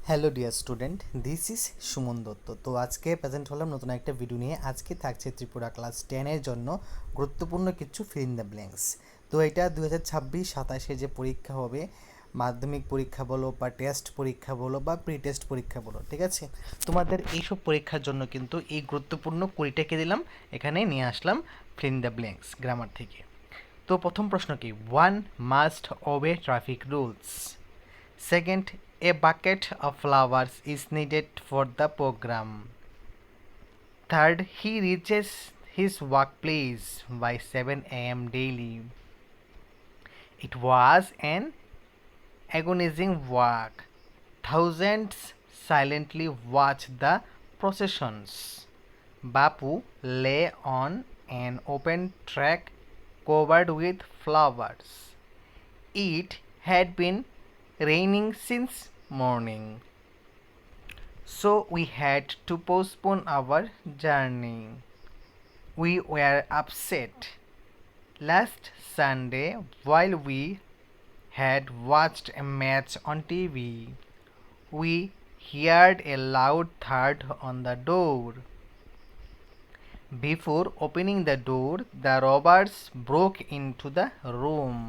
Hello dear student, this is Suman Dutta. তো আজকে present হলাম নতুন একটা ভিডিও নিয়ে। আজকে থাকছে ত্রিপুরা ক্লাস 10-এর জন্য গুরুত্বপূর্ণ কিছু ফিল ইন দ্য ব্ল্যাঙ্কস। তো এটা 2026-27 যে পরীক্ষা হবে, মাধ্যমিক পরীক্ষা বলো বা টেস্ট পরীক্ষা বলো বা প্রি টেস্ট পরীক্ষা বলো, ঠিক আছে? তোমাদের এইসব পরীক্ষার জন্য কিন্তু এই গুরুত্বপূর্ণ 20টাকে দিলাম, এখানে নিয়ে আসলাম fill in the blanks grammar থেকে। তো প্রথম প্রশ্ন কি? One must obey traffic rules. Second, a bucket of flowers is needed for the program. Third, he reaches his workplace by 7 a.m. daily. It was an agonizing walk. Thousands silently watched the processions. Bapu lay on an open track covered with flowers. It had been raining since morning, so we had to postpone our journey. We were upset. Last Sunday, while we had watched a match on TV, we heard a loud thud on the door. Before opening the door, the robbers broke into the room.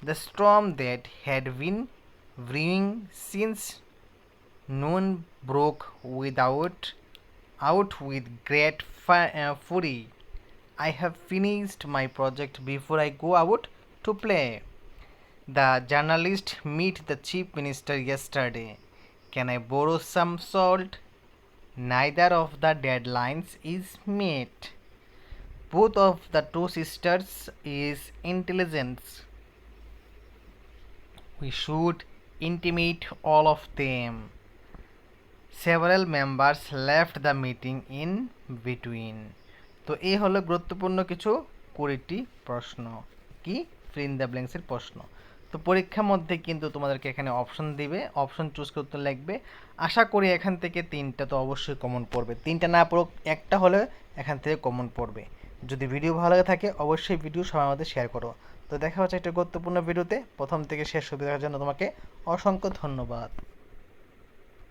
The storm that had been brewing since noon broke out with great fury. I have finished my project before I go out to play. The journalist met the chief minister yesterday. Can I borrow some salt? Neither of the deadlines is met. Both of the two sisters is intelligence. We should intimate all of them. Several members left the meeting in between. তো এই হলো গুরুত্বপূর্ণ কিছু 20টি প্রশ্ন, কি feel in the ব্ল্যাঙ্কসের প্রশ্ন। তো পরীক্ষার মধ্যে কিন্তু তোমাদেরকে এখানে অপশন দিবে, অপশন চুজ করতে লাগবে। আশা করি এখান থেকে 3টা তো অবশ্যই কমন পড়বে, 3টা না পড়ুক একটা হলে এখান থেকে কমন পড়বে। যদি ভিডিও ভালো লাগে থাকে অবশ্যই ভিডিও সবার মধ্যে শেয়ার করো। তো দেখা হচ্ছে একটা গুরুত্বপূর্ণ ভিডিওতে। প্রথম থেকে শেষ অবধি দেখার জন্য তোমাকে অসংখ্য ধন্যবাদ।